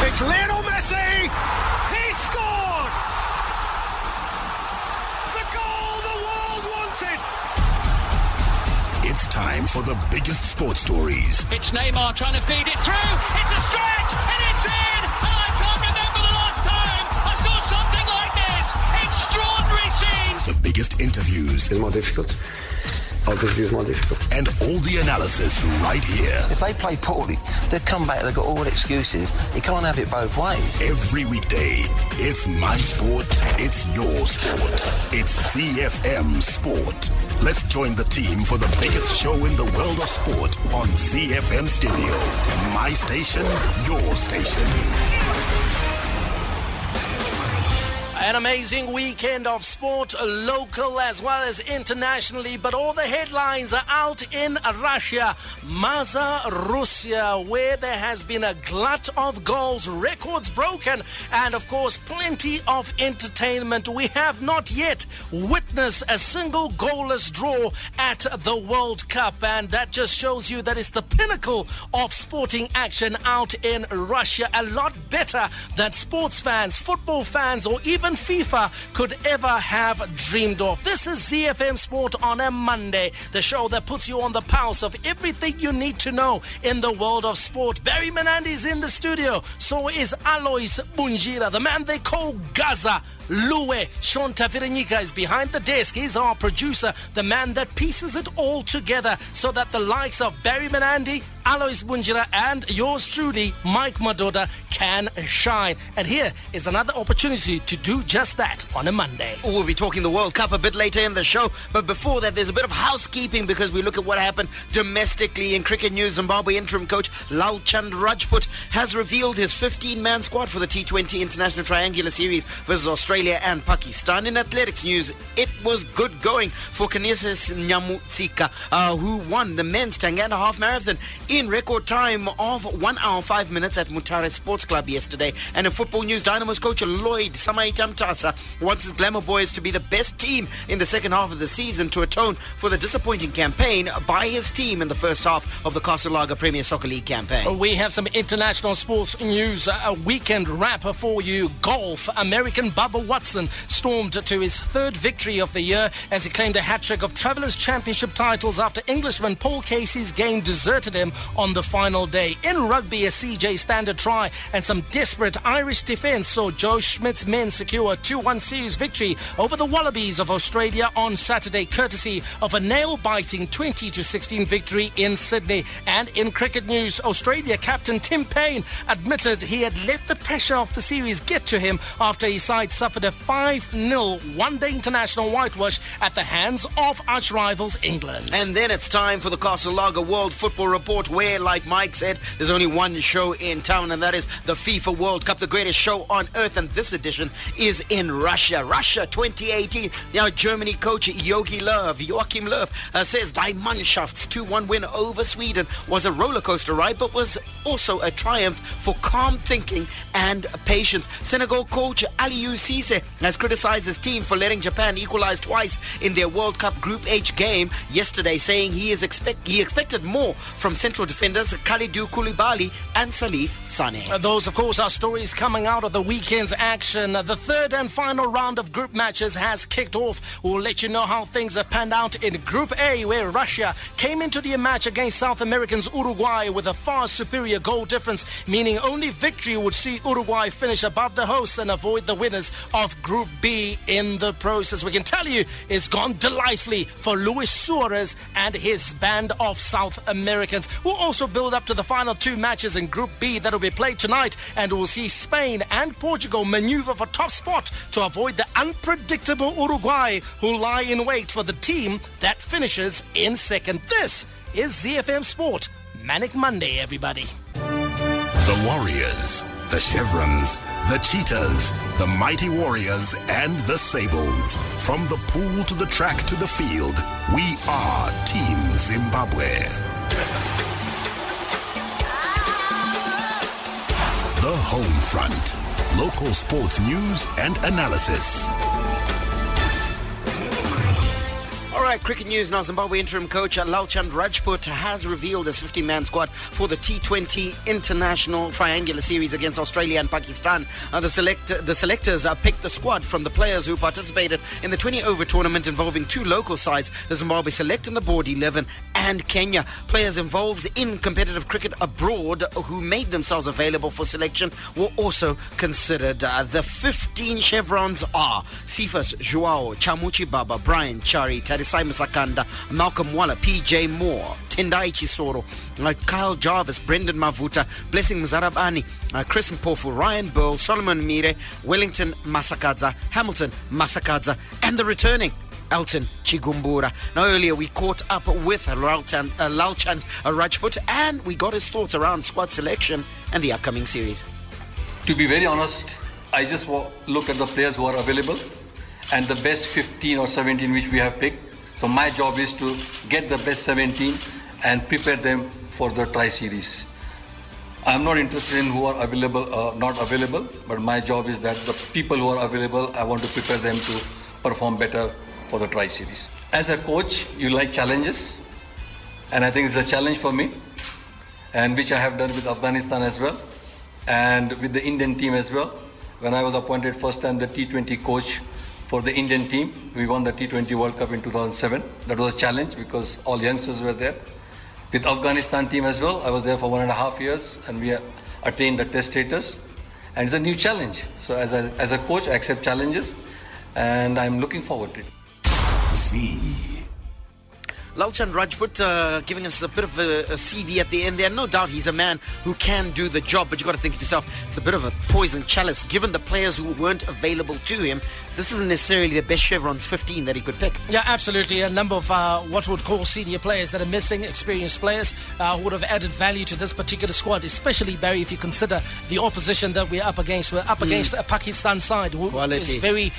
It's Lionel Messi! He scored! The goal the world wanted! It's time for the biggest sports stories. It's Neymar trying to feed it through. It's a stretch and it's in. And I can't remember the last time I saw something like this. Extraordinary scenes. The biggest interviews. It's more difficult. Obviously, it's more difficult. And all the analysis right here. If they play poorly, they'll come back, they've got all the excuses. You can't have it both ways. Every weekday, it's my sport, it's your sport. It's ZiFM Sport. Let's join the team for the biggest show in the world of sport on ZiFM Stereo. My station, your station. An amazing weekend of sport, local as well as internationally, but all the headlines are out in Russia, Russia, where there has been a glut of goals, records broken, and of course plenty of entertainment. We have not yet witnessed a single goalless draw at the World Cup, and that just shows you that it's the pinnacle of sporting action out in Russia. A lot better than sports fans, football fans, or even FIFA could ever have dreamed of. This is ZiFM Sport on a Monday, the show that puts you on the pulse of everything you need to know in the world of sport. Barry Menandi is in the studio. So is Alois Bunjira, the man they call Gaza. Luwe Sean Tafirenyika is behind the desk. He's our producer, the man that pieces it all together so that the likes of Barry Menandi, Alois Bunjira, and yours truly, Mike Madoda, can shine. And here is another opportunity to do just that on a Monday. We'll be talking the World Cup a bit later in the show, but before that, there's a bit of housekeeping because we look at what happened domestically in cricket news. Zimbabwe interim coach Lalchand Rajput has revealed his 15-man squad for the T20 International Triangular Series versus Australia and Pakistan. In athletics news, it was good going for Canisius Nyamutsika, who won the men's 10.5 marathon in record time of 1 hour 5 minutes at Mutasa Sports Club yesterday. And in football news, Dynamos coach Lloyd Samaita Mutasa wants his Glamour Boys to be the best team in the second half of the season to atone for the disappointing campaign by his team in the first half of the Castle Premier Soccer League campaign. We have some international sports news, a weekend wrapper for you. Golf, American Bubba Watson stormed to his third victory of the year as he claimed a hat-trick of Travelers Championship titles after Englishman Paul Casey's game deserted him on the final day. In rugby, a CJ Standard try and some desperate Irish defence saw Joe Schmidt's men secure a 2-1 series victory over the Wallabies of Australia on Saturday, courtesy of a nail-biting 20-16 victory in Sydney. And in cricket news, Australia captain Tim Payne admitted he had let the pressure of the series get to him after his side suffered a 5-0 one-day international whitewash at the hands of arch-rivals England. And then it's time for the Castle World Football Report, where, like Mike said, there's only one show in town, and that is the FIFA World Cup, the greatest show on earth, and this edition is in Russia. Russia 2018. Now, Germany coach Joachim Löw says Die Mannschafts 2-1 win over Sweden was a roller coaster ride, but was also a triumph for calm thinking and patience. Senegal coach Aliou Cisse has criticized his team for letting Japan equalize twice in their World Cup Group H game yesterday, saying he expected more from central defenders Kalidou Koulibaly and Salif Saneh. Those, of course, are stories coming out of the weekend's action. The third and final round of group matches has kicked off. We'll let you know how things have panned out in Group A, where Russia came into the match against South Americans Uruguay with a far superior goal difference, meaning only victory would see Uruguay finish above the hosts and avoid the winners of Group B in the process. We can tell you it's gone delightfully for Luis Suarez and his band of South Americans. We'll also build up to the final two matches in Group B that will be played tonight, and we'll see Spain and Portugal maneuver for top spot to avoid the unpredictable Uruguay, who lie in wait for the team that finishes in second. This is ZiFM Sport. Manic Monday, everybody. The Warriors, the Chevrons, the Cheetahs, the Mighty Warriors, and the Sables. From the pool to the track to the field, we are Team Zimbabwe. The Home Front. Local sports news and analysis. All right, right, cricket news now. Zimbabwe interim coach Lalchand Rajput has revealed his 50-man squad for the T20 International Triangular Series against Australia and Pakistan. The selectors picked the squad from the players who participated in the 20-over tournament involving two local sides, the Zimbabwe Select and the Board 11 and Kenya. Players involved in competitive cricket abroad who made themselves available for selection were also considered. The 15 chevrons are Cephas, Joao, Chamuchi Baba, Brian Chari, Tarisai Masakanda, Malcolm Walla, PJ Moore, Tendai Chisoro, Kyle Jarvis, Brendan Mavuta, Blessing Mzarabani, Chris Mpofu, Ryan Burl, Solomon Mire, Wellington Masakadza, Hamilton Masakadza, and the returning Elton Chigumbura. Now earlier we caught up with Lalchand Rajput and we got his thoughts around squad selection and the upcoming series. To be very honest, I just look at the players who are available and the best 15 or 17 which we have picked. So my job is to get the best 17 and prepare them for the tri-series. I'm not interested in who are available or not available, but my job is that the people who are available, I want to prepare them to perform better for the tri-series. As a coach, you like challenges, and I think it's a challenge for me, and which I have done with Afghanistan as well, and with the Indian team as well. When I was appointed first time the T20 coach for the Indian team, we won the T20 World Cup in 2007. That was a challenge because all youngsters were there. With Afghanistan team as well, I was there for 1.5 years, and we attained the test status, and it's a new challenge. So as a coach, I accept challenges, and I'm looking forward to it. Lalchand Rajput giving us a bit of a CV at the end there. No doubt he's a man who can do the job, but you've got to think to yourself, it's a bit of a poison chalice. Given the players who weren't available to him, this isn't necessarily the best chevrons 15 that he could pick. Yeah, absolutely. A number of what we'd call senior players that are missing, experienced players who would have added value to this particular squad, especially, Barry, if you consider the opposition that we're up against. We're up against a Pakistan side who is very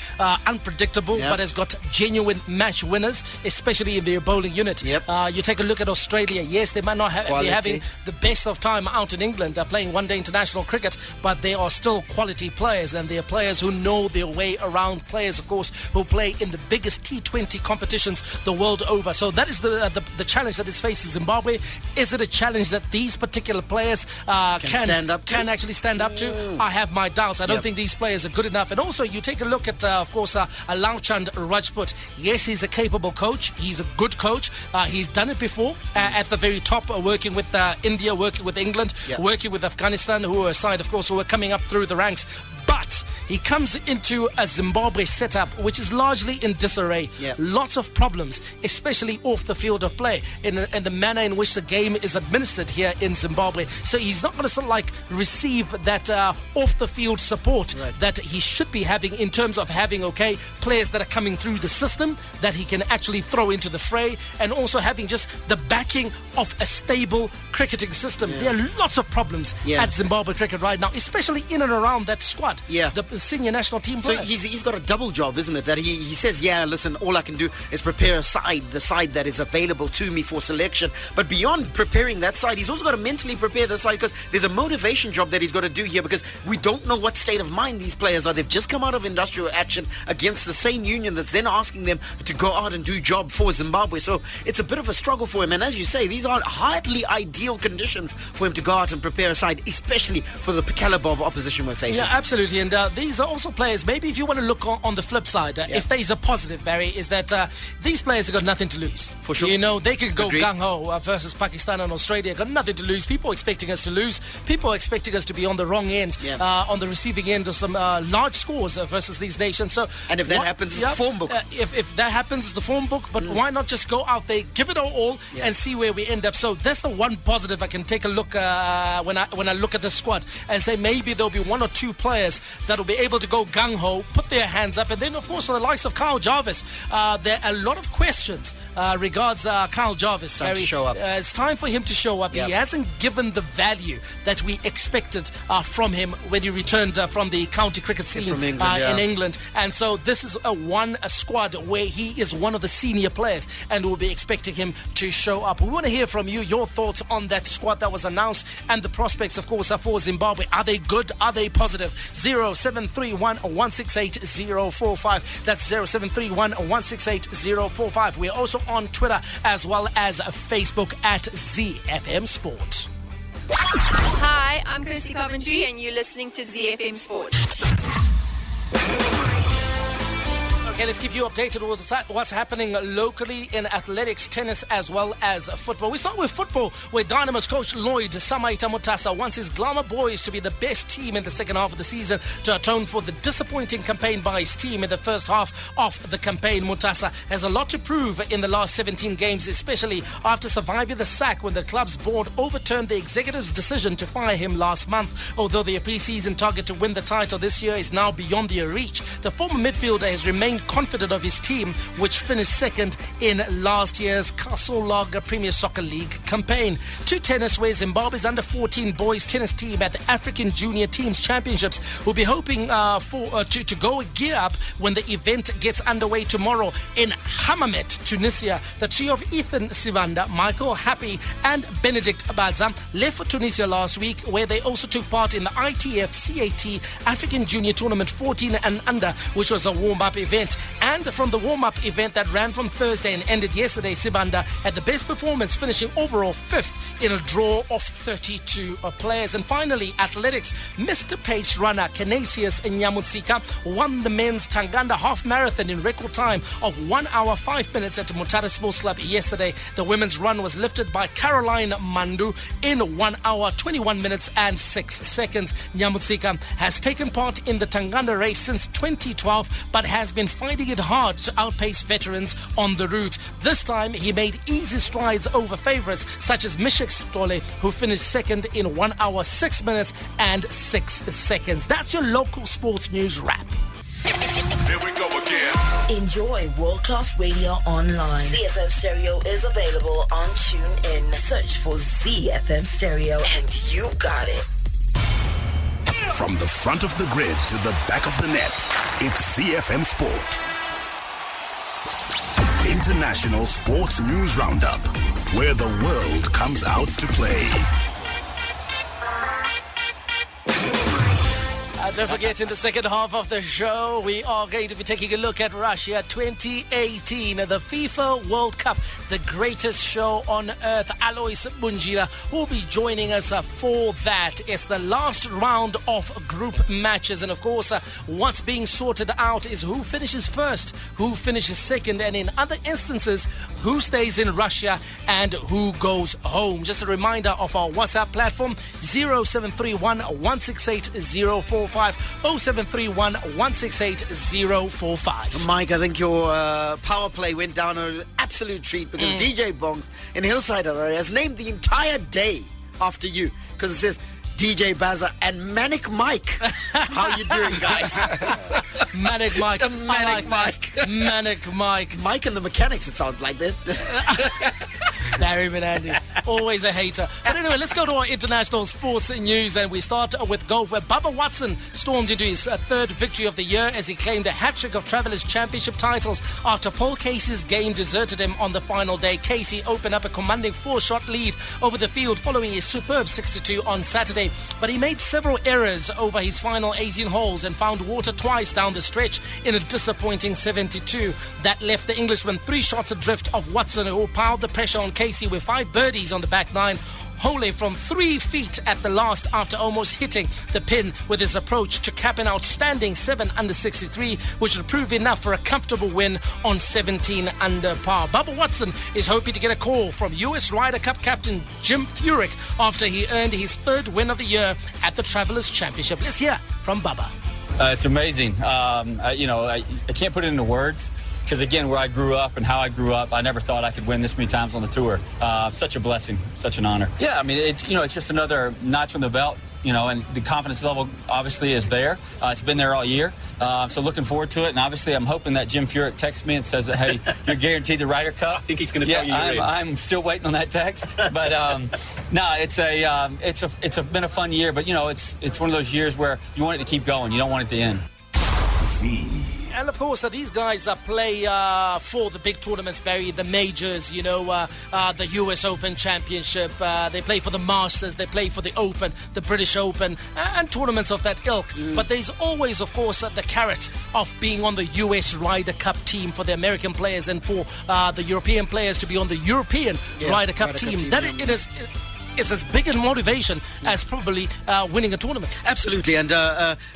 unpredictable, but has got genuine match winners, especially in their bowling unit. You take a look at Australia. Yes, they might not be having the best of time out in England playing one-day international cricket, but they are still quality players, and they are players who know their way around, players, of course, who play in the biggest T20 competitions the world over. So that is the challenge that is facing Zimbabwe. Is it a challenge that these particular players can actually stand up to? I have my doubts. I don't think these players are good enough. And also, you take a look at, of course, Lalchand Rajput. Yes, he's a capable coach. He's a good coach. He's done it before at the very top, working with India, working with England, working with Afghanistan, who are a side, of course, who are coming up through the ranks. But he comes into a Zimbabwe setup which is largely in disarray. Lots of problems, especially off the field of play, in the manner in which the game is administered here in Zimbabwe. So he's not going to sort of like receive that off the field support that he should be having, in terms of having players that are coming through the system that he can actually throw into the fray, and also having just the backing of a stable cricketing system. There are lots of problems at Zimbabwe cricket right now, especially in and around that squad. The senior national team players. So he's got a double job, isn't it? That he says, listen, all I can do is prepare the side that is available to me for selection. But beyond preparing that side, he's also got to mentally prepare the side, because there's a motivation job that he's got to do here, because we don't know what state of mind these players are. They've just come out of industrial action against the same union that's then asking them to go out and do job for Zimbabwe. So it's a bit of a struggle for him. And as you say, these are hardly ideal conditions for him to go out and prepare a side, especially for the caliber of opposition we're facing. Yeah, absolutely. And these are also players, maybe if you want to look on the flip side, if there's a positive, Barry, is that these players have got nothing to lose. For sure. You know, they could go gung-ho versus Pakistan and Australia. Got nothing to lose. People are expecting us to lose. People are expecting us to be on the wrong end, on the receiving end of some large scores versus these nations. So, and if that happens, it's the form book. If that happens, it's the form book. But why not just go out there, give it all, and see where we end up? So that's the one positive I can take a look when I look at the squad and say maybe there'll be one or two players that will be able to go gung-ho, put their hands up. And then, of course, for the likes of Kyle Jarvis, there are a lot of questions regards Kyle Jarvis. Time to show up. It's time for him to show up. He hasn't given the value that we expected from him when he returned from the county cricket scene from England, in England. And so this is a squad where he is one of the senior players, and we'll be expecting him to show up. We want to hear from you, your thoughts on that squad that was announced and the prospects, of course, for Zimbabwe. Are they good? Are they positive? 073 0731-168-045. That's 0731-168-045. We're also on Twitter as well as Facebook at ZiFM Sport. Hi, I'm Kirsty Coventry and you're listening to ZiFM Sport. Okay, let's keep you updated with what's happening locally in athletics, tennis, as well as football. We start with football, where Dynamos coach Lloyd Samaita Mutasa wants his Glamour boys to be the best team in the second half of the season to atone for the disappointing campaign by his team in the first half of the campaign. Mutasa has a lot to prove in the last 17 games, especially after surviving the sack when the club's board overturned the executive's decision to fire him last month. Although their pre-season target to win the title this year is now beyond their reach, the former midfielder has remained confident of his team, which finished second in last year's Castle Lager Premier Soccer League campaign. To tennis, where Zimbabwe's under-14 boys tennis team at the African Junior Teams Championships will be hoping to go gear up when the event gets underway tomorrow in Hammamet, Tunisia. The trio of Ethan Sivanda, Michael Happy and Benedict Abadza left for Tunisia last week, where they also took part in the ITF CAT African Junior Tournament 14 and under, which was a warm-up event. And from the warm-up event that ran from Thursday and ended yesterday, Sibanda had the best performance, finishing overall 5th in a draw of 32 players. And finally, athletics, Mr. Pace runner Canisius Nyamutsika won the men's Tanganda half marathon in record time of 1 hour 5 minutes at Mutasa Sports Club yesterday. The women's run was lifted by Caroline Mandu in 1 hour 21 minutes and 6 seconds. Nyamutsika has taken part in the Tanganda race since 2012, but has been finding it hard to outpace veterans on the route. This time, he made easy strides over favourites such as Mishek Stole, who finished second in 1 hour 6 minutes and 6 seconds. That's your local sports news wrap. Here we go again. Enjoy world-class radio online. ZiFM Stereo is available on TuneIn. Search for ZiFM Stereo and you got it. From the front of the grid to the back of the net, it's ZiFM Sport. International Sports News Roundup, where the world comes out to play. Don't forget, in the second half of the show, we are going to be taking a look at Russia 2018, the FIFA World Cup, the greatest show on earth. Alois Bunjira will be joining us for that. It's the last round of group matches, and of course, what's being sorted out is who finishes first, who finishes second, and in other instances, who stays in Russia and who goes home. Just a reminder of our WhatsApp platform, 0731 168 045. 0731 168 045. Mike, I think your power play went down an absolute treat because DJ Bongs in Hillside area has named the entire day after you because it says DJ Bazza and Manic Mike. How you doing, guys? Manic Mike. Manic Mike. Manic Mike. Mike and the Mechanics, it sounds like that. Larry Menandy, always a hater. But anyway, let's go to our international sports news, and we start with golf, where Bubba Watson stormed into his third victory of the year as he claimed a hat-trick of Travelers Championship titles after Paul Casey's game deserted him on the final day. Casey opened up a commanding 4-shot lead over the field following his superb 62 on Saturday, but he made several errors over his final 18 holes and found water twice down the stretch in a disappointing 72. That left the Englishman 3 shots adrift of Watson, who piled the pressure on Casey with 5 birdies on the back 9, wholly from 3 feet at the last after almost hitting the pin with his approach to cap an outstanding 7 under 63, which would prove enough for a comfortable win on 17 under par. Bubba Watson is hoping to get a call from US Ryder Cup captain Jim Furyk after he earned his 3rd win of the year at the Travelers Championship. Let's hear from Bubba. It's amazing. I can't put it into words. Because, again, where I grew up and how I grew up, I never thought I could win this many times on the tour. Such a blessing, such an honor. Yeah, I mean, it's just another notch on the belt, and the confidence level obviously is there. It's been there all year. So looking forward to it. And obviously, I'm hoping that Jim Furyk texts me and says that, hey, you're guaranteed the Ryder Cup. I think he's going to tell you you're in. I'm still waiting on that text. But, it's been a fun year. But, it's one of those years where you want it to keep going. You don't want it to end. ZiFM. And of course, these guys play for the big tournaments, Barry, the majors, the US Open Championship. They play for the Masters, they play for the Open, the British Open, and tournaments of that ilk. But there's always, of course, the carrot of being on the US Ryder Cup team for the American players and for the European players to be on the European Ryder Cup team. It is as big a motivation as probably winning a tournament. Absolutely, and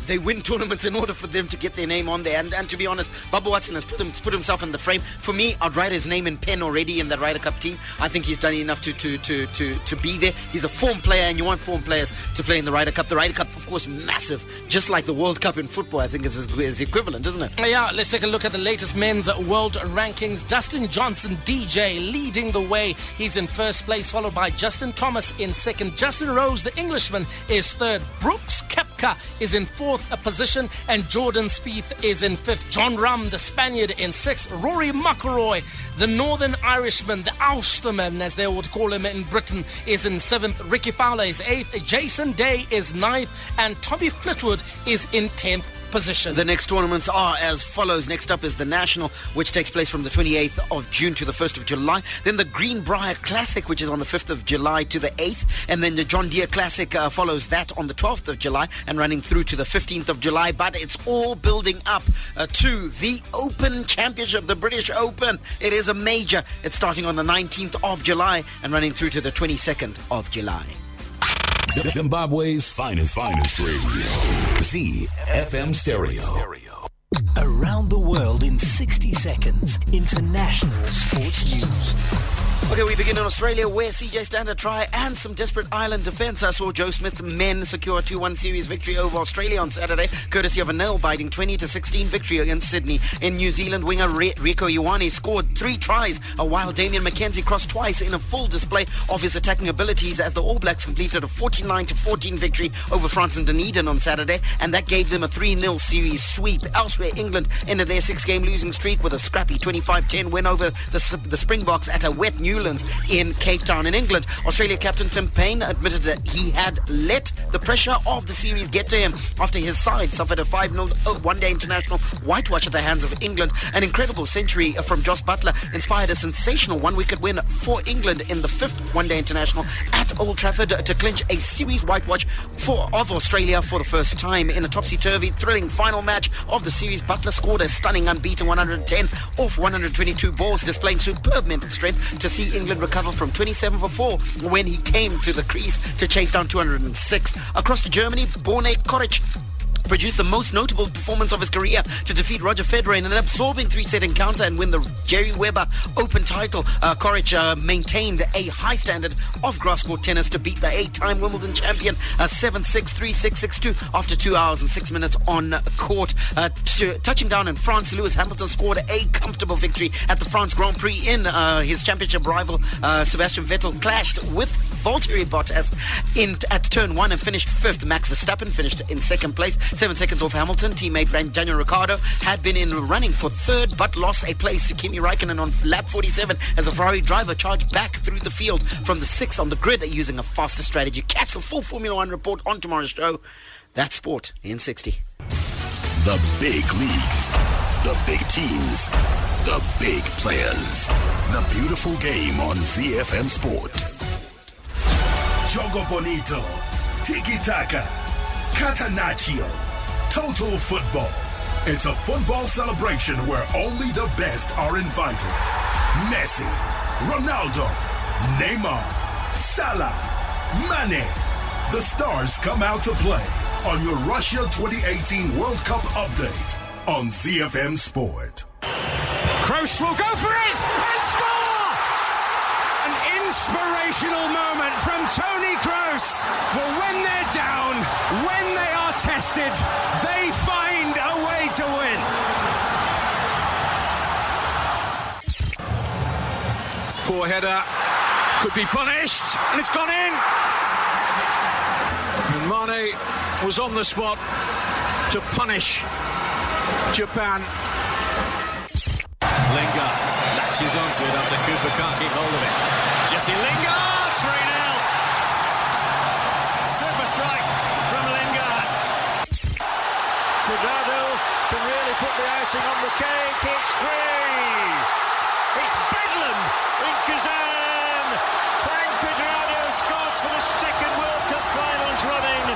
they win tournaments in order for them to get their name on there. And to be honest, Bubba Watson has put himself in the frame. For me, I'd write his name in pen already in that Ryder Cup team. I think he's done enough to be there. He's a form player, and you want form players to play in the Ryder Cup. The Ryder Cup, of course, massive, just like the World Cup in football. I think is equivalent, isn't it? Yeah, let's take a look at the latest men's world rankings. Dustin Johnson, DJ, leading the way. He's in first place, followed by Justin Thomas in second. Justin Rose, the Englishman, is third. Brooks Koepka is in fourth position, and Jordan Spieth is in fifth. John Ram, the Spaniard, in sixth. Rory McIlroy, the Northern Irishman, the Ulsterman, as they would call him in Britain, is in seventh. Ricky Fowler is eighth. Jason Day is ninth, and Tommy Fleetwood is in 10th position. The next tournaments are as follows. Next up is the National, which takes place from the 28th of June to the 1st of July. Then the Greenbrier Classic, which is on the 5th of July to the 8th. And then the John Deere Classic follows that on the 12th of July and running through to the 15th of July. But it's all building up to the Open Championship, the British Open. It is a major. It's starting on the 19th of July and running through to the 22nd of July. Zimbabwe's finest radio. ZiFM Stereo. Around the world in 60 seconds. International sports news. Okay, we begin in Australia, where CJ Standard try and some desperate island defence saw Joe Smith's men secure a 2-1 series victory over Australia on Saturday, courtesy of a nail-biting 20-16 victory against Sydney. In New Zealand, winger Rieko Ioane scored 3 tries, while Damian McKenzie crossed twice in a full display of his attacking abilities as the All Blacks completed a 49-14 victory over France and Dunedin on Saturday, and that gave them a 3-0 series sweep. Elsewhere, England ended their 6-game losing streak with a scrappy 25-10 win over the Springboks at a wet Newlands in Cape Town in England. Australia captain Tim Payne admitted that he had let the pressure of the series get to him after his side suffered a 5-0 one-day international whitewash at the hands of England. An incredible century from Jos Buttler inspired a sensational one-wicket win for England in the 5th one-day international at Old Trafford to clinch a series whitewash of Australia for the first time. In a topsy-turvy, thrilling final match of the series, Buttler scored a stunning unbeaten 110 off 122 balls, displaying superb mental strength to see England recover from 27 for 4 when he came to the crease to chase down 206. Across to Germany, Borna Koric produced the most notable performance of his career to defeat Roger Federer in an absorbing 3-set encounter and win the Jerry Weber Open title. Koric maintained a high standard of grass court tennis to beat the 8-time Wimbledon champion 7-6, 3-6, 6-2 after 2 hours and 6 minutes on court. Touching down in France, Lewis Hamilton scored a comfortable victory at the France Grand Prix in his championship rival Sebastian Vettel clashed with Valtteri Bottas at turn 1 and finished 5th. Max Verstappen finished in 2nd place, 7 seconds off Hamilton. Teammate Daniel Ricciardo had been in running for 3rd but lost a place to Kimi Raikkonen on lap 47 as a Ferrari driver charged back through the field from the 6th on the grid using a faster strategy. Catch the full Formula 1 report on tomorrow's show. That's sport in 60. The big leagues, the big teams, the big players. The beautiful game on ZiFM Sport. Jogo Bonito, Tiki Taka, Catanaccio, Total Football. It's a football celebration where only the best are invited. Messi, Ronaldo, Neymar, Salah, Mane. The stars come out to play on your Russia 2018 World Cup update on ZiFM Sport. Kroos will go for it and score! An inspirational moment from Toni Kroos. Well, when they're down, when they are tested, they find a way to win. Poor header, could be punished, and it's gone in. And Mane was on the spot to punish Japan. Lingard latches onto it after Cooper can't keep hold of it. Jesse Lingard, 3-0. Super strike from Lingard. Cuidado to really they put the icing on the cake. It's 3. It's bedlam in Kazan. Frank Cuadrado scores for the second World Cup finals running.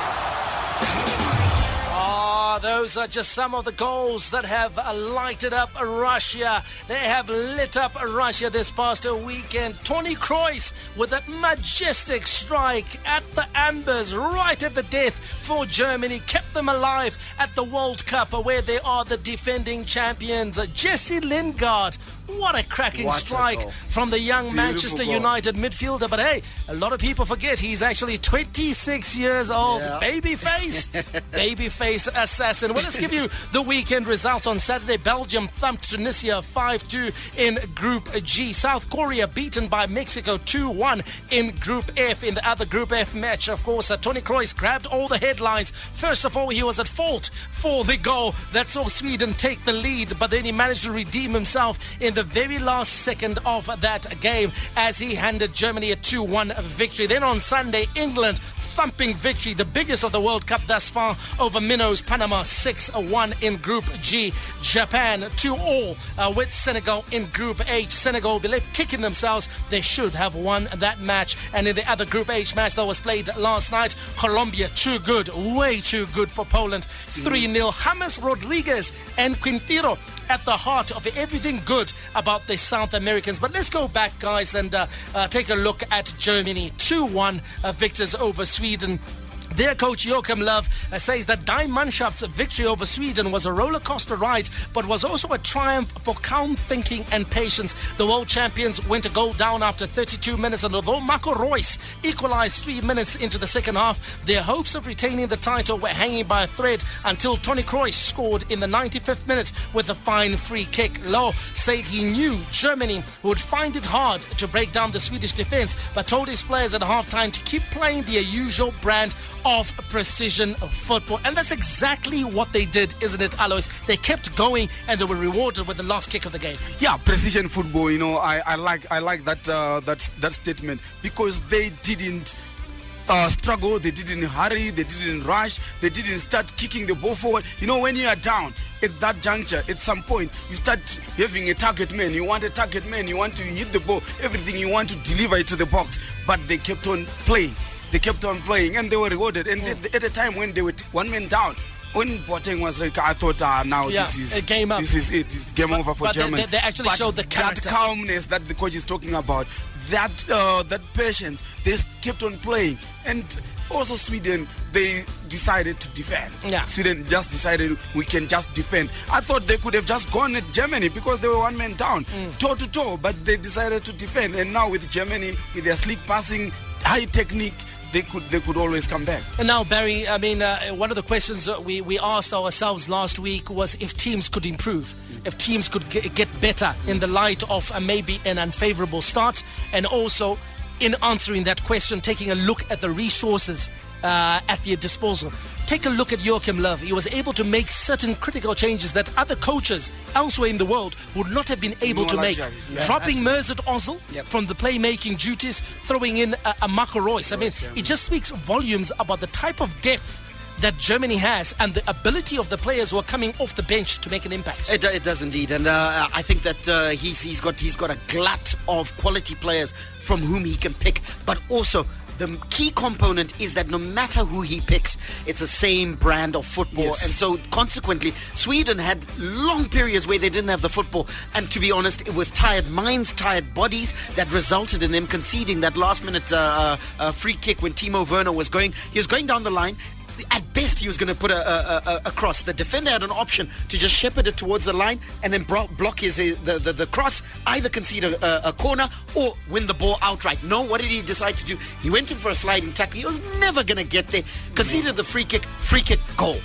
Those are just some of the goals that have lighted up Russia. They have lit up Russia this past weekend. Toni Kroos with that majestic strike at the Ambers, right at the death for Germany, kept them alive at the World Cup where they are the defending champions. Jesse Lingard, what a cracking strike from the young Manchester United midfielder. But hey, a lot of people forget he's actually 26 years old. Yeah. Baby-faced assassin. Well, let's give you the weekend results. On Saturday, Belgium thumped Tunisia 5-2 in Group G. South Korea beaten by Mexico 2-1 in Group F. In the other Group F match, of course, Toni Kroos grabbed all the headlines. First of all, he was at fault for the goal that saw Sweden take the lead, but then he managed to redeem himself in the very last second of that game as he handed Germany a 2-1 victory. Then on Sunday, England thumping victory, the biggest of the World Cup thus far, over Minnows Panama 6-1 in Group G. Japan 2-all with Senegal in Group H. Senegal believe kicking themselves. They should have won that match. And in the other Group H match that was played last night, Colombia too good, way too good for Poland, 3-0. James Rodriguez and Quintero at the heart of everything good about the South Americans. But let's go back, guys, and take a look at Germany. 2-1 victors over Sweden. Their coach Joachim Löw says that Die Mannschafts' victory over Sweden was a roller coaster ride, but was also a triumph for calm thinking and patience. The world champions went a goal down after 32 minutes, and although Marco Reus equalized 3 minutes into the second half, their hopes of retaining the title were hanging by a thread until Toni Kroos scored in the 95th minute with a fine free kick. Löw said he knew Germany would find it hard to break down the Swedish defense, but told his players at halftime to keep playing their usual brand of precision football. And that's exactly what they did, isn't it, Alois? They kept going and they were rewarded with the last kick of the game. Yeah, precision football, you know, I like that statement, because they didn't struggle, they didn't hurry, they didn't rush, they didn't start kicking the ball forward. You know, when you are down at that juncture, at some point, you start having a target man. You want a target man, you want to hit the ball, everything, you want to deliver it to the box. But they kept on playing. They kept on playing and they were rewarded. And at the time when they were one man down, when Boateng was like, I thought, now this is a game up. This is it. It's game over for Germany. They actually showed the character. That calmness that the coach is talking about, that patience, they kept on playing. And also Sweden, they decided to defend. Yeah. Sweden just decided we can just defend. I thought they could have just gone at Germany because they were one man down, toe to toe, but they decided to defend. And now with Germany, with their slick passing, high technique, they could always come back. And now, Barry, I mean, one of the questions we asked ourselves last week was if teams could improve, if teams could get better in the light of maybe an unfavorable start, and also in answering that question, taking a look at the resources at their disposal. Take a look at Joachim Löw. He was able to make certain critical changes that other coaches elsewhere in the world would not have been able to make. Dropping Mesut Ozil from the playmaking duties, throwing in a Marco Reus. I mean, it just speaks volumes about the type of depth that Germany has and the ability of the players who are coming off the bench to make an impact. It does indeed, and I think that he's got a glut of quality players from whom he can pick, but also the key component is that no matter who he picks, it's the same brand of football. Yes. And so consequently, Sweden had long periods where they didn't have the football. And to be honest, it was tired minds, tired bodies that resulted in them conceding that last minute free kick when Timo Werner was going. He was going down the line. At best, he was going to put a cross. The defender had an option to just shepherd it towards the line and then block the cross, either concede a corner or win the ball outright. No, what did he decide to do? He went in for a sliding tackle. He was never going to get there. Conceded the free kick, goal.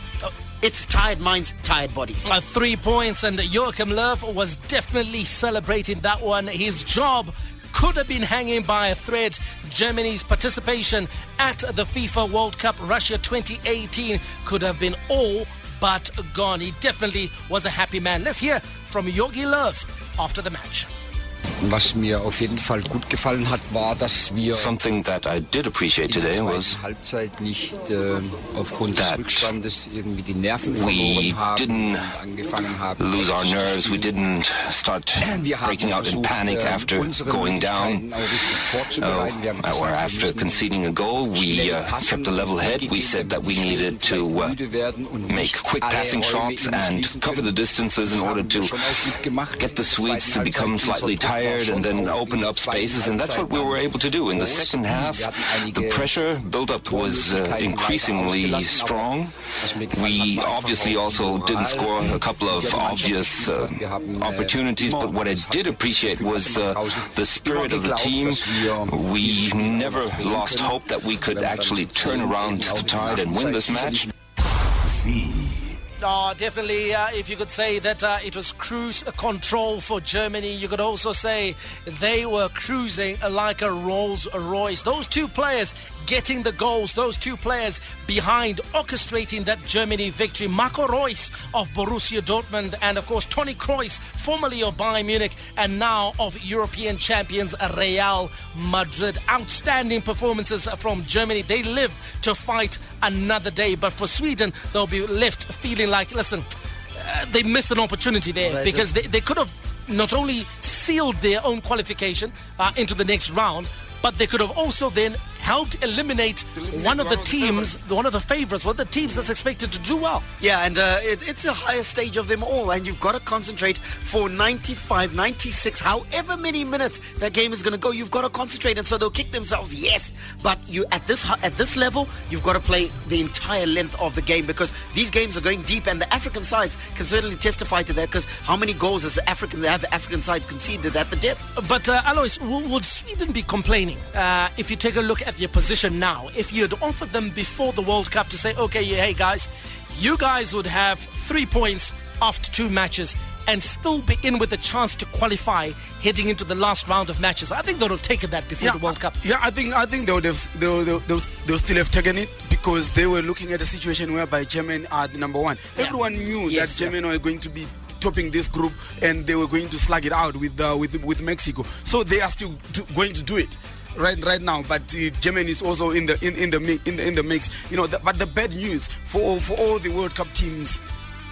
It's tired minds, tired bodies. 3 points, and Joachim Löw was definitely celebrating that one. His job could have been hanging by a thread. Germany's participation at the FIFA World Cup Russia 2018 could have been all but gone. He definitely was a happy man. Let's hear from Jogi Löw after the match. Was mir auf jeden Fall gut gefallen hat, war, dass wir Something that I did appreciate today was Halbzeit nicht aufgrund des Rückstandes irgendwie die Nerven we verloren haben didn't und angefangen haben, lose our nerves. We didn't start breaking out in panic after going down or after conceding a goal. We kept a level head. We said that we needed to make quick passing shots and cover the distances in order to get the Swedes to become slightly tired and then open up spaces, and that's what we were able to do. In the second half, the pressure build-up was increasingly strong. We obviously also didn't score a couple of obvious opportunities, but what I did appreciate was the spirit of the team. We never lost hope that we could actually turn around the tide and win this match. Definitely, if you could say that it was cruise control for Germany, you could also say they were cruising like a Rolls Royce. Those two players getting the goals, those two players behind orchestrating that Germany victory. Marco Reus of Borussia Dortmund and, of course, Toni Kroos, formerly of Bayern Munich and now of European champions Real Madrid. Outstanding performances from Germany. They live to fight another day. But for Sweden, they'll be left feeling like, listen, they missed an opportunity there because they could have not only sealed their own qualification into the next round, but they could have also then helped eliminate one of the teams, one of the favourites, one of the teams that's expected to do well. Yeah, and it's the highest stage of them all, and you've got to concentrate for 95, 96, however many minutes that game is going to go. You've got to concentrate, and so they'll kick themselves, yes, but you at this level, you've got to play the entire length of the game because these games are going deep, and the African sides can certainly testify to that because how many goals has the African sides conceded at the depth? But Alois, would Sweden be complaining if you take a look at your position now? If you'd offered them before the World Cup to say, okay, hey guys, you guys would have 3 points after 2 matches and still be in with a chance to qualify heading into the last round of matches, I think they would have taken that before the World Cup. Yeah, I think they would still have taken it because they were looking at a situation whereby Germany are the number one. Yeah. Everyone knew that Germany were going to be topping this group and they were going to slug it out with Mexico. So they are still going to do it right now. But Germany is also in the mix. You know, but the bad news for all the World Cup teams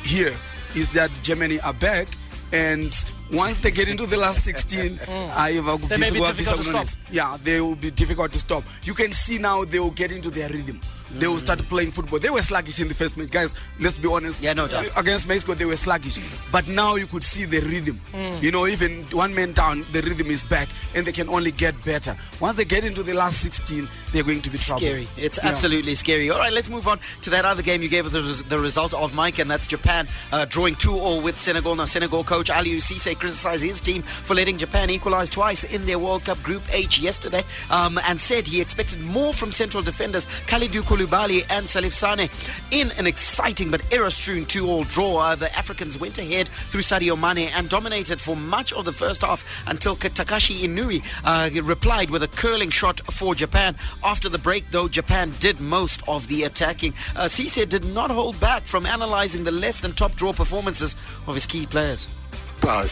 here is that Germany are back, and once they get into the last 16, they may be difficult to stop. Yeah, they will be difficult to stop. You can see now they will get into their rhythm. They will start playing football. They were sluggish in the first match, guys. Let's be honest. Yeah, no doubt. Against Mexico, they were sluggish, but now you could see the rhythm. You know, even one man down, the rhythm is back, and they can only get better. Once they get into the last 16, they're going to be trouble. Scary. It's absolutely scary. All right, let's move on to that other game you gave us the result of, Mike, and that's Japan drawing 2-2 with Senegal. Now, Senegal coach Aliou Cisse criticized his team for letting Japan equalize twice in their World Cup Group H yesterday, and said he expected more from central defenders Kalidou Koulibaly and Salif Sane. In an exciting but error-strewn 2-2 draw, the Africans went ahead through Sadio Mane and dominated for much of the first half until Takashi Inui replied with a curling shot for Japan. After the break, though, Japan did most of the attacking. Cisse did not hold back from analysing the less than top draw performances of his key players. Well,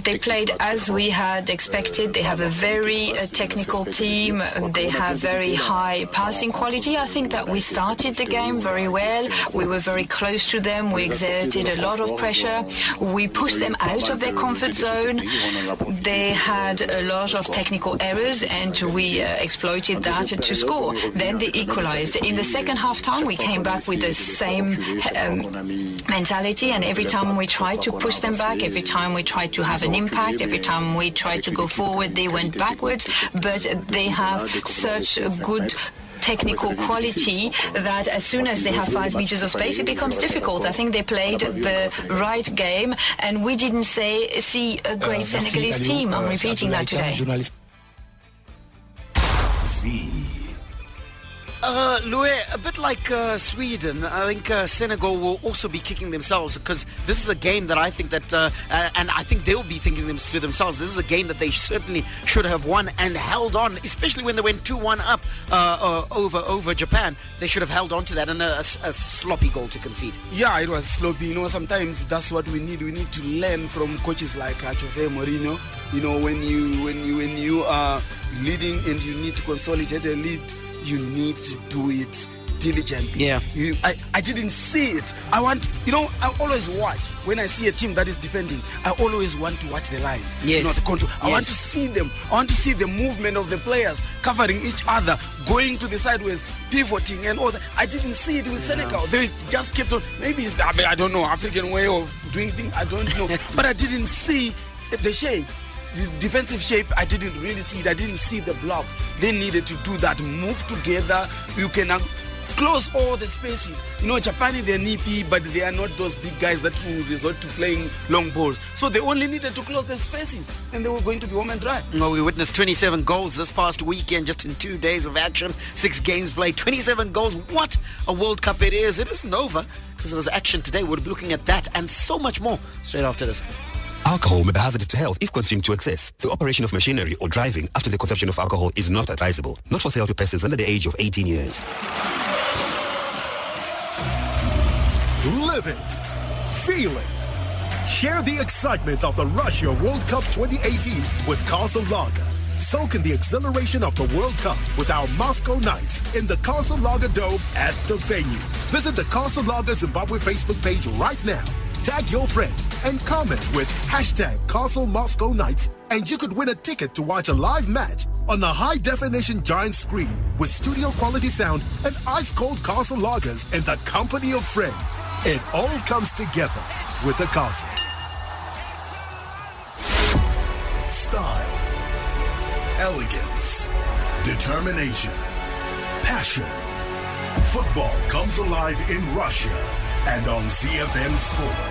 they played as we had expected. They have a very technical team. They have very high passing quality. I think that we started the game very well. We were very close to them. We exerted a lot of pressure. We pushed them out of their comfort zone. They had a lot of technical errors, and we exploited that to score. Then they equalized. In the second half time, we came back with the same mentality, and every time we tried to push them back, every time we tried to have an impact, every time we tried to go forward, they went backwards. But they have such a good technical quality that as soon as they have 5 meters of space, it becomes difficult. I think they played the right game, and we didn't see a great Senegalese team. I'm repeating that today. Louis, a bit like Sweden, I think Senegal will also be kicking themselves, because this is a game that I think that, and I think they'll be thinking to themselves, this is a game that they certainly should have won and held on, especially when they went 2-1 up over Japan. They should have held on to that, and a sloppy goal to concede. Yeah, it was sloppy. You know, sometimes that's what we need. We need to learn from coaches like Jose Mourinho. You know, when you are leading and you need to consolidate a lead, you need to do it diligently. Yeah. I didn't see it. I always watch. When I see a team that is defending, I always want to watch the lines. Yes. You know, the control. I want to see them. I want to see the movement of the players covering each other, going to the sideways, pivoting and all that. I didn't see it with Senegal. They just kept on. Maybe it's I don't know, African way of doing things. I don't know. But I didn't see the shape. The defensive shape, I didn't really see it. I didn't see the blocks. They needed to do that. Move together. You can close all the spaces. You know, Japan, they're nippy, but they are not those big guys that will resort to playing long balls. So they only needed to close the spaces, and they were going to be home and dry. Well, we witnessed 27 goals this past weekend, just in 2 days of action. 6 games played, 27 goals. What a World Cup it is. It isn't over, because there was action today. We'll be looking at that and so much more straight after this. Alcohol may be hazardous to health if consumed to excess. The operation of machinery or driving after the consumption of alcohol is not advisable. Not for sale to persons under the age of 18 years. Live it. Feel it. Share the excitement of the Russia World Cup 2018 with Castle Lager. Soak in the exhilaration of the World Cup with our Moscow Nights in the Castle Lager Dome at the venue. Visit the Castle Lager Zimbabwe Facebook page right now. Tag your friend and comment with #Castle Moscow Nights, and you could win a ticket to watch a live match on a high-definition giant screen with studio-quality sound and ice-cold Castle lagers in the company of friends. It all comes together with a Castle. Style, elegance, determination, passion. Football comes alive in Russia and on ZiFM Sport.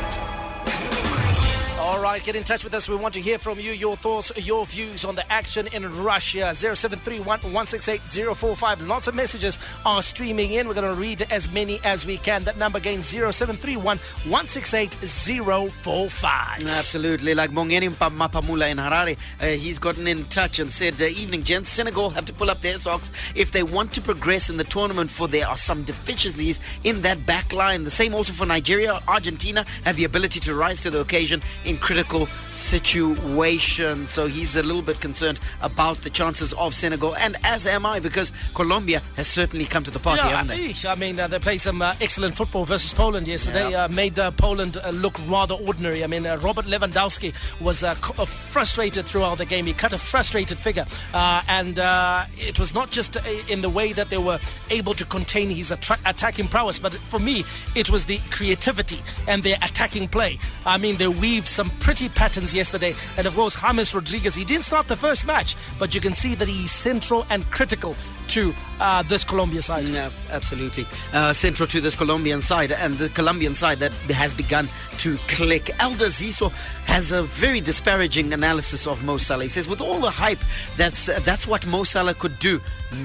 All right, get in touch with us. We want to hear from you, your thoughts, your views on the action in Russia. 0731 168 045. Lots of messages are streaming in. We're going to read as many as we can. That number again, 0731 168 045. Absolutely. Like Mongeni Mapamula in Harare, he's gotten in touch and said, evening, gents. Senegal have to pull up their socks if they want to progress in the tournament, for there are some deficiencies in that back line. The same also for Nigeria. Argentina have the ability to rise to the occasion in critical situations. So he's a little bit concerned about the chances of Senegal, and as am I, because Colombia has certainly come to the party, haven't they? I mean, they played some excellent football versus Poland yesterday. Made Poland look rather ordinary. I mean, Robert Lewandowski was frustrated throughout the game. He cut a frustrated figure, and it was not just in the way that they were able to contain his attacking prowess, but for me, it was the creativity and their attacking play. I mean, they weaved some pretty patterns yesterday, and of course James Rodriguez, he didn't start the first match, but you can see that he's central and critical to this Colombian side. Yeah, absolutely. Central to this Colombian side, and the Colombian side that has begun to click. Elder Ziso has a very disparaging analysis of Mo Salah. He says, with all the hype, that's what Mo Salah could do.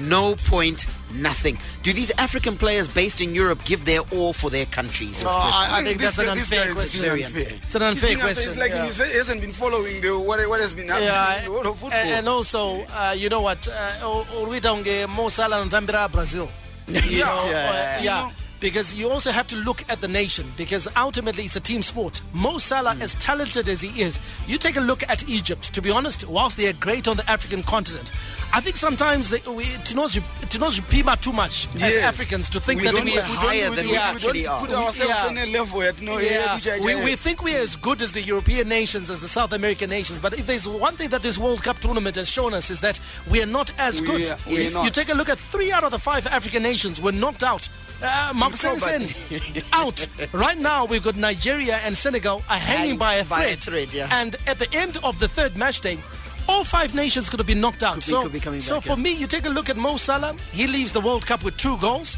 No point, nothing. Do these African players based in Europe give their all for their countries? I think that's an unfair question. It's an unfair question. It's like he hasn't been following what has been happening in the world of football. And also, you know what? We don't get Mo Salah and Zambia, Brazil. Yeah. Because you also have to look at the nation, because ultimately it's a team sport. Mo Salah, as talented as he is, you take a look at Egypt. To be honest, whilst they are great on the African continent, I think sometimes we pima too much as Africans to think that we are higher than we actually are. Put ourselves on a level we think we are as good as the European nations, as the South American nations. But if there's one thing that this World Cup tournament has shown us, is that we are not as good. You take a look at 3 out of the 5 African nations were knocked out. Out. Right now, we've got Nigeria and Senegal are hanging by a thread. And at the end of the 3rd match day, all 5 nations could have been knocked out. So for me, you take a look at Mo Salah. He leaves the World Cup with 2 goals.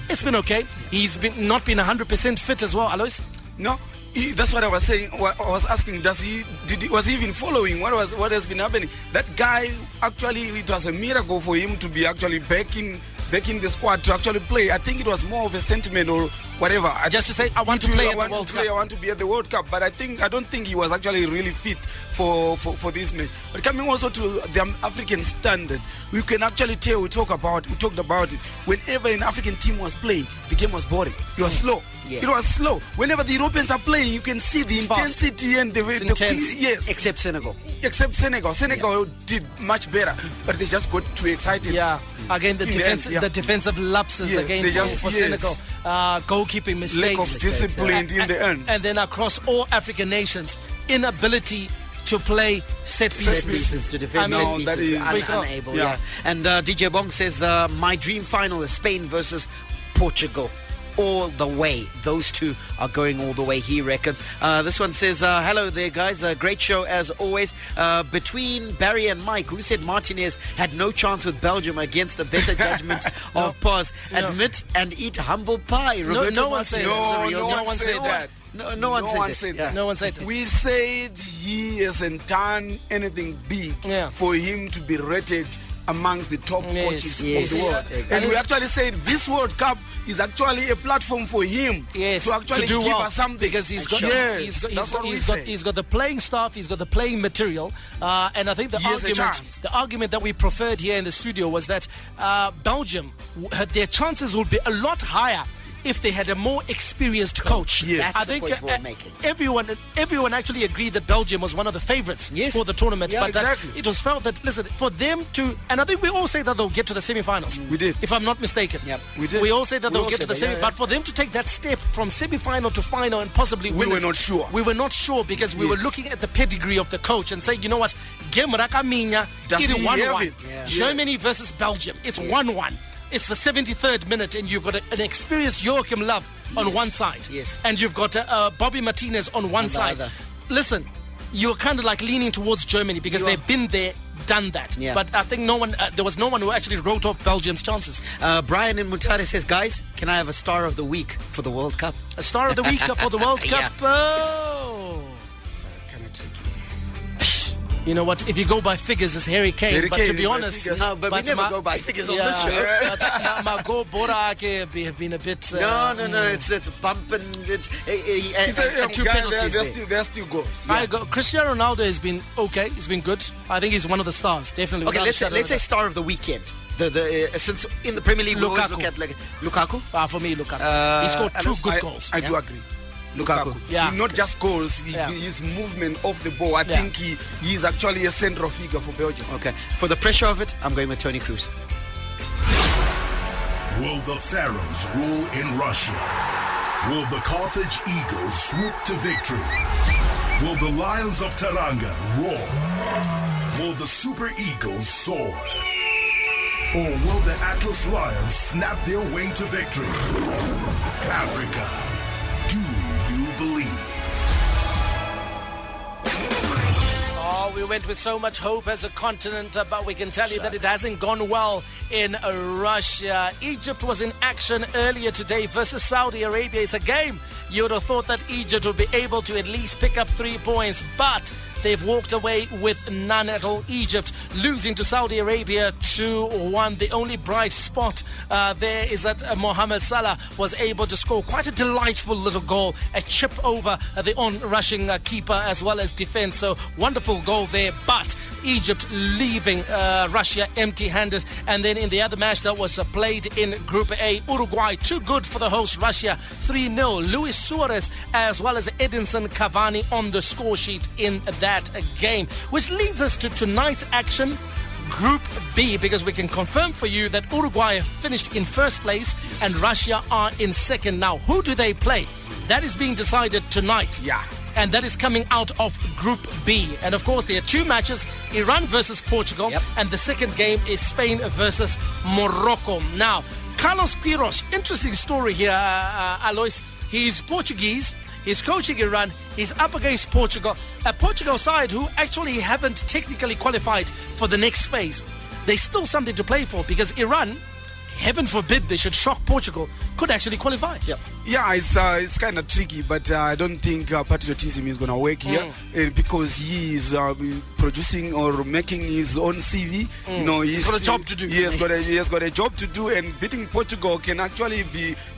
It's been okay. He's not been 100% fit as well, Alois. No. That's what I was saying. I was asking, was he even following what has been happening? That guy, actually, it was a miracle for him to be actually back in back in the squad to actually play. I think it was more of a sentiment or whatever. Just to say, I want to play at the World Cup. I want to be at the World Cup. But I don't think he was actually really fit for this match. But coming also to the African standard, we can actually tell. We talked about it. Whenever an African team was playing, the game was boring. It was slow. Yeah. It was slow. Whenever the Europeans are playing, you can see the intensity and the intense. Yes. Except Senegal. Senegal did much better, but they just got too excited. Yeah. Again, the defensive lapses again for Senegal. Goalkeeping mistakes. Lack of discipline in the end. And then across all African nations, inability to play set pieces. To defend set pieces. That is unable. Yeah. And DJ Bong says, my dream final is Spain versus Portugal. All the way. Those two are going all the way, he reckons. This one says, hello there, guys. Great show as always. Between Barry and Mike, who said Martinez had no chance with Belgium against the better judgment of Paz. Admit and eat humble pie. No one said that. No one said that. No one said that. No one said that. We said he hasn't done anything big for him to be rated amongst the top coaches of the world. Exactly. And we actually said this World Cup is actually a platform for him to actually give us something. Because he's got the playing staff, he's got the playing material, and I think the argument that we preferred here in the studio was that Belgium, their chances would be a lot higher if they had a more experienced coach. Yes. I think everyone actually agreed that Belgium was one of the favorites for the tournament. Yeah, but exactly. it was felt that, listen, for them to, and I think we all say that they'll get to the semi-finals. We did. If I'm not mistaken. Yep. We did. We all say that they'll get to the semi, but for them to take that step from semi-final to final and possibly win, we were not sure. We were not sure because we were looking at the pedigree of the coach and saying, you know what, game Rakaminya, it's 1-1. Germany versus Belgium, it's 1-1. It's the 73rd minute, and you've got an experienced Joachim Löw on one side. Yes. And you've got Bobby Martinez on one side. Listen, you're kind of like leaning towards Germany because they've been there, done that. Yeah. But I think there was no one who actually wrote off Belgium's chances. Brian in Mutasa says, guys, can I have a star of the week for the World Cup? A star of the week for the World Cup? Oh. You know what? If you go by figures, it's Harry Kane. But to be honest, we never go by figures on this show. My goal have been a bit. No. It's bumping. It's two penalties. There are still goals. Yeah. Cristiano Ronaldo has been okay. He's been good. I think he's one of the stars, definitely. Okay, let's say star of the weekend. Since in the Premier League, we always look at Lukaku. For me, Lukaku. He scored two good goals. I do agree. Lukaku. Yeah. Not just goals, his movement off the ball. I think he is actually a central figure for Belgium. Okay. For the pressure of it, I'm going with Toni Kroos. Will the Pharaohs rule in Russia? Will the Carthage Eagles swoop to victory? Will the Lions of Teranga roar? Will the Super Eagles soar? Or will the Atlas Lions snap their way to victory? Africa, do you believe? Oh, we went with so much hope as a continent, but we can tell you that it hasn't gone well in Russia. Egypt was in action earlier today versus Saudi Arabia. It's a game you would have thought that Egypt would be able to at least pick up 3 points, but they've walked away with none at all. Egypt losing to Saudi Arabia 2-1. The only bright spot there is that Mohamed Salah was able to score quite a delightful little goal, a chip over the on-rushing keeper as well as defense. So wonderful goal there, but Egypt leaving Russia empty-handed. And then in the other match that was played in Group A, Uruguay too good for the host Russia, 3-0. Luis Suarez as well as Edinson Cavani on the score sheet in that game, which leads us to tonight's action, Group B, because we can confirm for you that Uruguay have finished in first place and Russia are in second. Now, who do they play? That is being decided tonight. Yeah. And that is coming out of Group B. And of course, there are two matches, Iran versus Portugal, and the second game is Spain versus Morocco. Now, Carlos Queiroz, interesting story here, Alois. He's Portuguese. He's coaching Iran. He's up against Portugal. A Portugal side who actually haven't technically qualified for the next phase. There's still something to play for because Iran heaven forbid they should shock Portugal, could actually qualify. Yeah, it's kind of tricky, but I don't think patriotism is going to work here because he is producing or making his own CV. You know, he's got a job to do. He has got a job to do, and beating Portugal can actually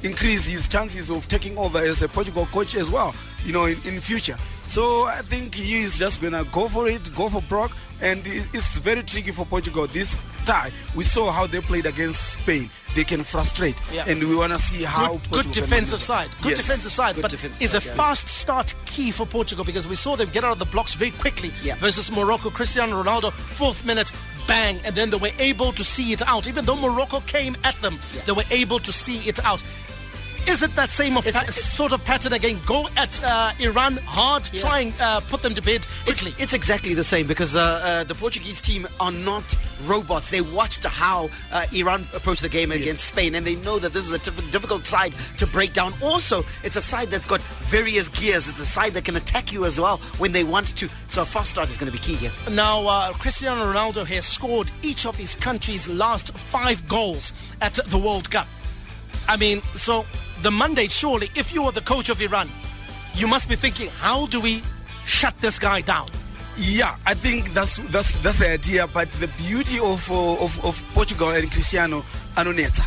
increase his chances of taking over as a Portugal coach as well. You know, in future. So I think he is just going to go for it, go for broke, and it's very tricky for Portugal. This tie, we saw how they played against Spain. They can frustrate, and we want to see how good defensive side. Good defensive side, but is a fast start key for Portugal because we saw them get out of the blocks very quickly versus Morocco. Cristiano Ronaldo, 4th minute, bang, and then they were able to see it out. Even though Morocco came at them, they were able to see it out. Is it that same sort of pattern again? Go at Iran hard, try and put them to bed quickly. It's exactly the same because the Portuguese team are not robots. They watched how Iran approached the game against Spain, and they know that this is a difficult side to break down. Also, it's a side that's got various gears. It's a side that can attack you as well when they want to. So a fast start is going to be key here. Now, Cristiano Ronaldo has scored each of his country's last 5 goals at the World Cup. I mean, so the mandate, surely, if you are the coach of Iran, you must be thinking, how do we shut this guy down? Yeah, I think that's the idea. But the beauty of Portugal and Cristiano Anoneta,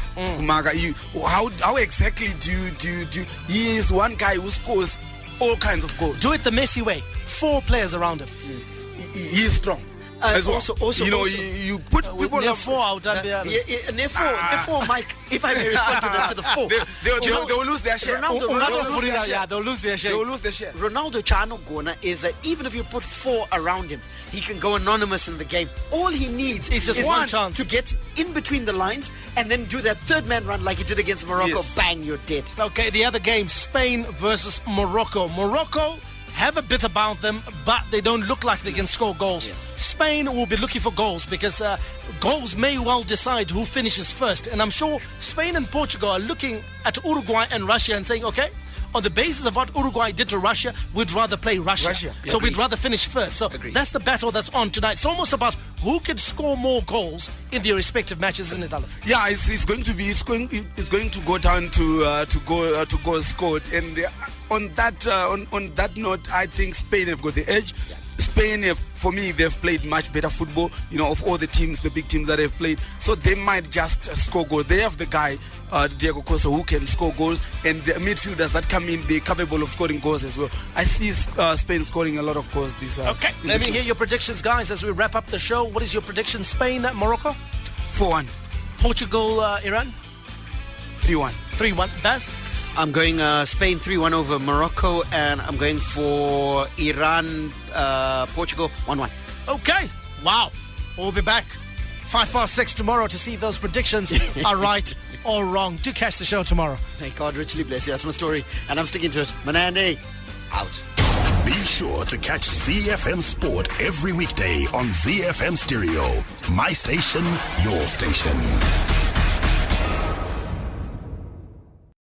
how exactly do he is one guy who scores all kinds of goals. Do it the Messi way. 4 players around him. He is strong. Also, you know, you put people near 4 out. Near 4, Mike. If I may respond to the 4, they will lose their share. They'll lose their share. They will lose their share. Ronaldo Chano Gona is that even if you put 4 around him, he can go anonymous in the game. All he needs is just one chance to get in between the lines and then do that third man run like he did against Morocco. Bang, you're dead. Okay, the other game, Spain versus Morocco. Morocco have a bit about them, but they don't look like they can score goals. Spain will be looking for goals because goals may well decide who finishes first. And I'm sure Spain and Portugal are looking at Uruguay and Russia and saying, okay, on the basis of what Uruguay did to Russia, we'd rather play Russia. So we'd rather finish first. So that's the battle that's on tonight. It's almost about who can score more goals in their respective matches, isn't it, Dallas? Yeah, it's going to go down to goals scored. And on that note, I think Spain have got the edge. Spain, for me, they've played much better football, you know, of all the teams, the big teams that they've played. So they might just score goals. They have the guy, Diego Costa, who can score goals, and the midfielders that come in, they're capable of scoring goals as well. I see Spain scoring a lot of goals this Okay, let me hear your predictions, guys, as we wrap up the show. What is your prediction? Spain, Morocco? 4-1. Portugal, Iran? 3-1. 3-1. Baz? I'm going Spain 3-1 over Morocco, and I'm going for Iran, Portugal 1-1. Okay. Wow. We'll be back 6:05 tomorrow to see if those predictions are right or wrong. Do catch the show tomorrow. May God richly bless you. That's my story, and I'm sticking to it. Manande, out. Be sure to catch ZiFM Sport every weekday on ZiFM Stereo. My station, your station.